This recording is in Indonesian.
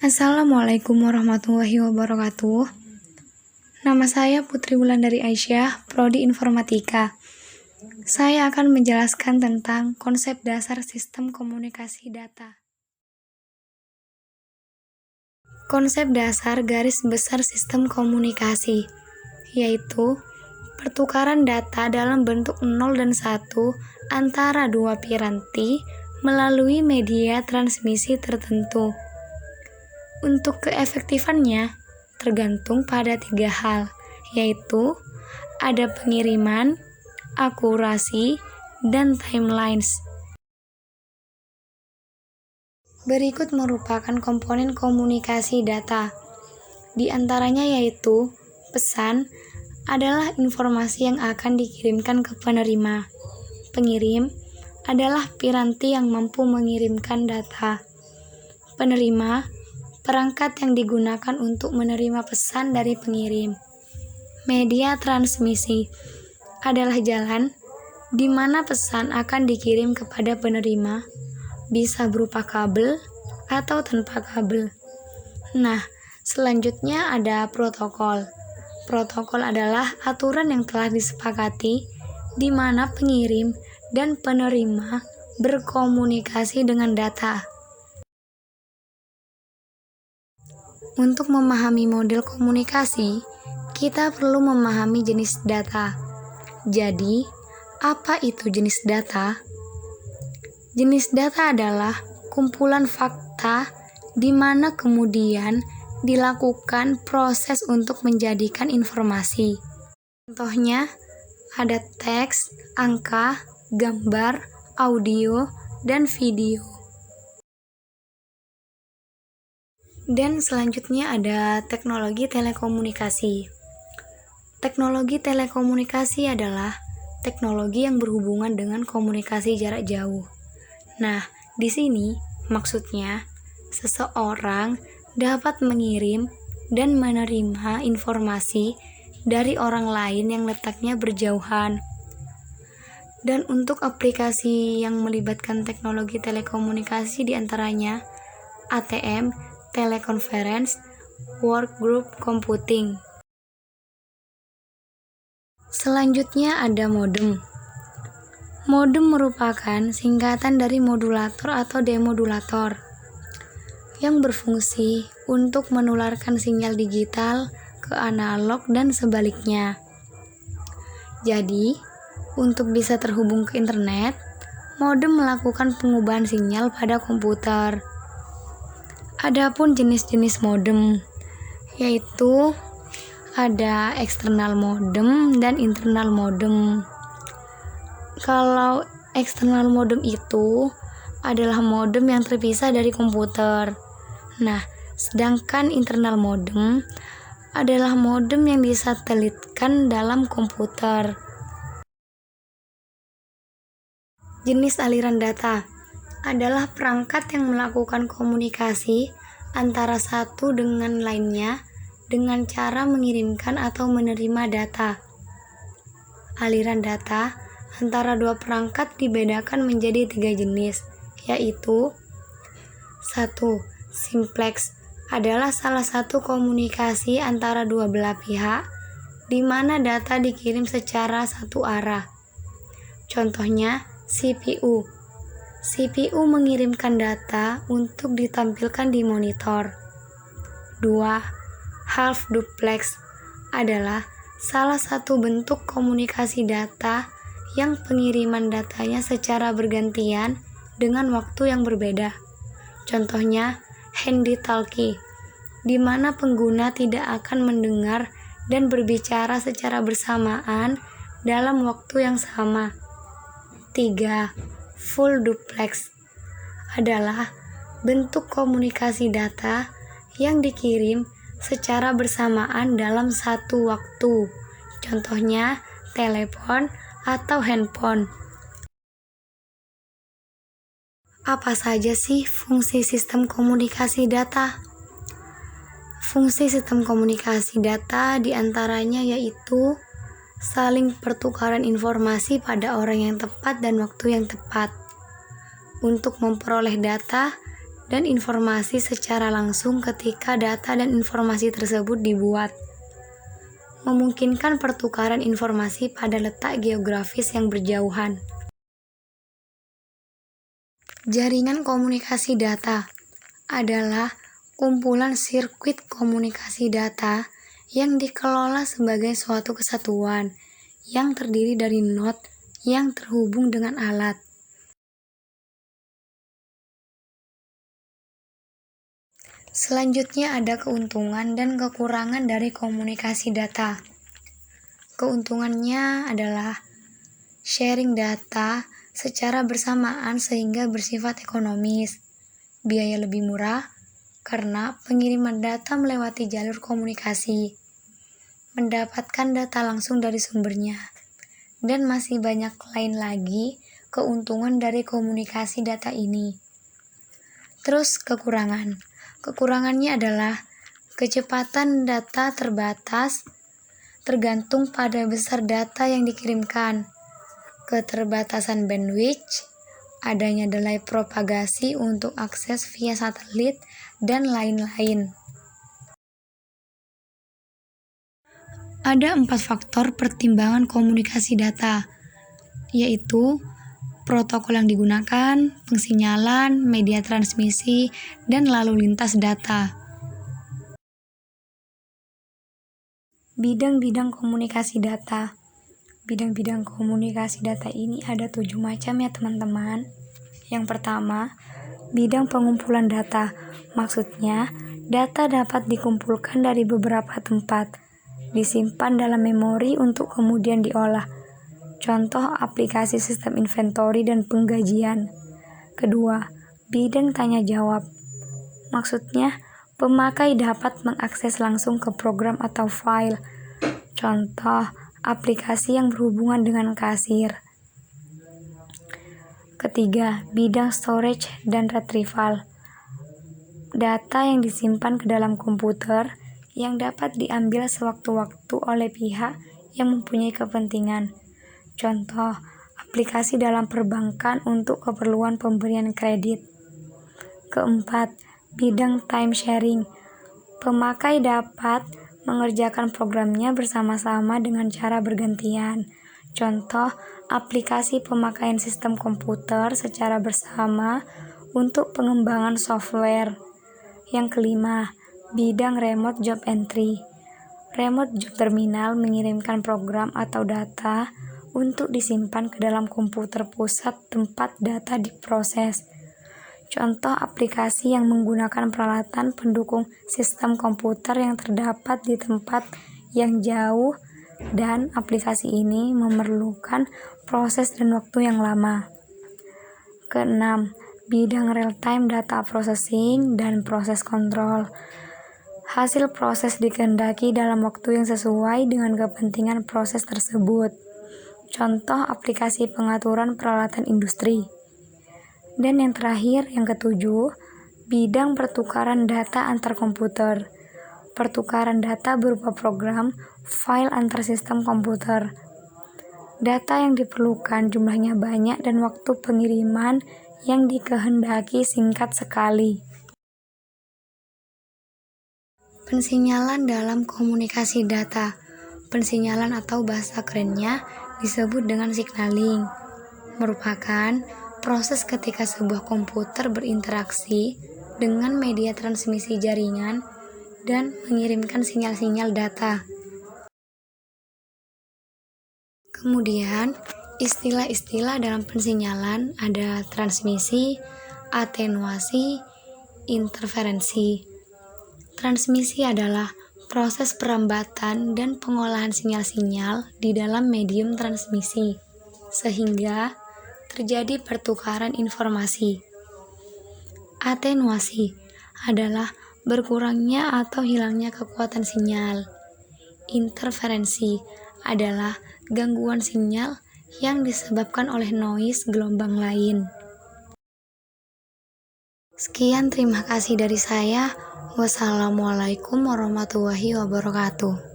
Assalamualaikum warahmatullahi wabarakatuh. Nama saya Putri Wulandari Aisyah, Prodi Informatika. Saya akan menjelaskan tentang konsep dasar sistem komunikasi data. Konsep dasar garis besar sistem komunikasi, yaitu pertukaran data dalam bentuk 0 dan 1 antara dua piranti melalui media transmisi tertentu. Untuk keefektifannya tergantung pada 3 hal, yaitu ada pengiriman, akurasi, dan timelines. Berikut merupakan komponen komunikasi data. Di antaranya yaitu pesan adalah informasi yang akan dikirimkan ke penerima. Pengirim adalah piranti yang mampu mengirimkan data. Penerima perangkat yang digunakan untuk menerima pesan dari pengirim. Media transmisi adalah jalan di mana pesan akan dikirim kepada penerima, bisa berupa kabel atau tanpa kabel. Nah, selanjutnya ada protokol. Protokol adalah aturan yang telah disepakati di mana pengirim dan penerima berkomunikasi dengan data. Untuk memahami model komunikasi, kita perlu memahami jenis data. Jadi, apa itu jenis data? Jenis data adalah kumpulan fakta di mana kemudian dilakukan proses untuk menjadikan informasi. Contohnya, ada teks, angka, gambar, audio, dan video. Dan selanjutnya ada teknologi telekomunikasi. Teknologi telekomunikasi adalah teknologi yang berhubungan dengan komunikasi jarak jauh. Nah, di sini maksudnya seseorang dapat mengirim dan menerima informasi dari orang lain yang letaknya berjauhan. Dan untuk aplikasi yang melibatkan teknologi telekomunikasi diantaranya ATM, teleconference, workgroup computing. Selanjutnya ada modem. Modem merupakan singkatan dari modulator atau demodulator yang berfungsi untuk menularkan sinyal digital ke analog dan sebaliknya. Jadi, untuk bisa terhubung ke internet, modem melakukan pengubahan sinyal pada komputer. Adapun jenis-jenis modem, yaitu ada eksternal modem dan internal modem. Kalau eksternal modem itu adalah modem yang terpisah dari komputer. Nah, sedangkan internal modem adalah modem yang disatelitkan dalam komputer. Jenis aliran data adalah perangkat yang melakukan komunikasi antara satu dengan lainnya dengan cara mengirimkan atau menerima data. Aliran data antara dua perangkat dibedakan menjadi 3 jenis, yaitu 1. Simplex adalah salah satu komunikasi antara dua belah pihak di mana data dikirim secara satu arah. Contohnya CPU. CPU mengirimkan data untuk ditampilkan di monitor. 2. Half duplex adalah salah satu bentuk komunikasi data yang pengiriman datanya secara bergantian dengan waktu yang berbeda. Contohnya handy talkie, di mana pengguna tidak akan mendengar dan berbicara secara bersamaan dalam waktu yang sama. 3. Full duplex adalah bentuk komunikasi data yang dikirim secara bersamaan dalam satu waktu. Contohnya telepon atau handphone. Apa saja sih fungsi sistem komunikasi data? Fungsi sistem komunikasi data diantaranya yaitu saling pertukaran informasi pada orang yang tepat dan waktu yang tepat. Untuk memperoleh data dan informasi secara langsung ketika data dan informasi tersebut dibuat. Memungkinkan pertukaran informasi pada letak geografis yang berjauhan. Jaringan komunikasi data adalah kumpulan sirkuit komunikasi data yang dikelola sebagai suatu kesatuan yang terdiri dari node yang terhubung dengan alat. Selanjutnya ada keuntungan dan kekurangan dari komunikasi data. Keuntungannya adalah sharing data secara bersamaan sehingga bersifat ekonomis, biaya lebih murah karena pengiriman data melewati jalur komunikasi, mendapatkan data langsung dari sumbernya, dan masih banyak lain lagi keuntungan dari komunikasi data ini. Terus kekurangannya adalah kecepatan data terbatas tergantung pada besar data yang dikirimkan, keterbatasan bandwidth, adanya delay propagasi untuk akses via satelit, dan lain-lain. Ada 4 faktor pertimbangan komunikasi data, yaitu protokol yang digunakan, pengsinyalan, media transmisi, dan lalu lintas data. Bidang-bidang komunikasi data. Bidang-bidang komunikasi data ini ada 7 macam ya teman-teman. Yang pertama, bidang pengumpulan data. Maksudnya, data dapat dikumpulkan dari beberapa tempat, disimpan dalam memori untuk kemudian diolah. Contoh aplikasi sistem inventory dan penggajian. Kedua, bidang tanya jawab. Maksudnya, pemakai dapat mengakses langsung ke program atau file. Contoh, aplikasi yang berhubungan dengan kasir. Ketiga, bidang storage dan retrieval. Data yang disimpan ke dalam komputer yang dapat diambil sewaktu-waktu oleh pihak yang mempunyai kepentingan. Contoh, aplikasi dalam perbankan untuk keperluan pemberian kredit. Keempat, bidang time sharing. Pemakai dapat mengerjakan programnya bersama-sama dengan cara bergantian. Contoh, aplikasi pemakaian sistem komputer secara bersama untuk pengembangan software. Yang kelima, bidang remote job entry. Remote job terminal mengirimkan program atau data untuk disimpan ke dalam komputer pusat tempat data diproses. Contoh aplikasi yang menggunakan peralatan pendukung sistem komputer yang terdapat di tempat yang jauh, dan aplikasi ini memerlukan proses dan waktu yang lama. Keenam, bidang real-time data processing dan proses kontrol. Hasil proses dikehendaki dalam waktu yang sesuai dengan kepentingan proses tersebut. Contoh aplikasi pengaturan peralatan industri. Dan yang terakhir, yang ketujuh, bidang pertukaran data antar komputer. Pertukaran data berupa program, file antar sistem komputer. Data yang diperlukan jumlahnya banyak dan waktu pengiriman yang dikehendaki singkat sekali. Pensinyalan dalam komunikasi data. Pensinyalan atau bahasa kerennya disebut dengan signaling, merupakan proses ketika sebuah komputer berinteraksi dengan media transmisi jaringan dan mengirimkan sinyal-sinyal data. Kemudian, istilah-istilah dalam pensinyalan ada transmisi, atenuasi, interferensi. Transmisi adalah proses perambatan dan pengolahan sinyal-sinyal di dalam medium transmisi, sehingga terjadi pertukaran informasi. Atenuasi adalah berkurangnya atau hilangnya kekuatan sinyal. Interferensi adalah gangguan sinyal yang disebabkan oleh noise gelombang lain. Sekian, terima kasih dari saya. Wassalamualaikum warahmatullahi wabarakatuh.